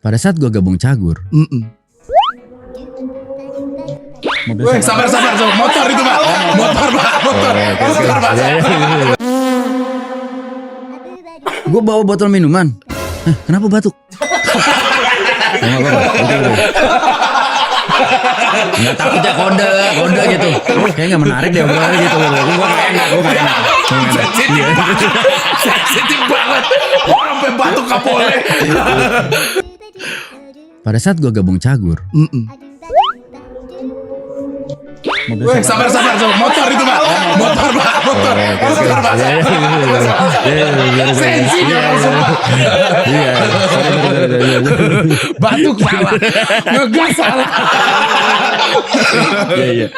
Pada saat gue gabung Cagur, mobil Weh, sabar. Motor itu, Pak. Motor, Pak. gue bawa botol minuman. Kenapa batuk? Nggak takut ya kode gitu. Kayak nggak menarik deh obrolannya gitu. Gue nggak enak. Sensitif banget. Orang sampai batuk nggak boleh. Pada saat gue gabung Cagur, mobil Weh, sabar. Motor itu, Pak. Motor, Pak. Sensitif langsung, Pak. Batuk salah. Ngegas salah. Iya.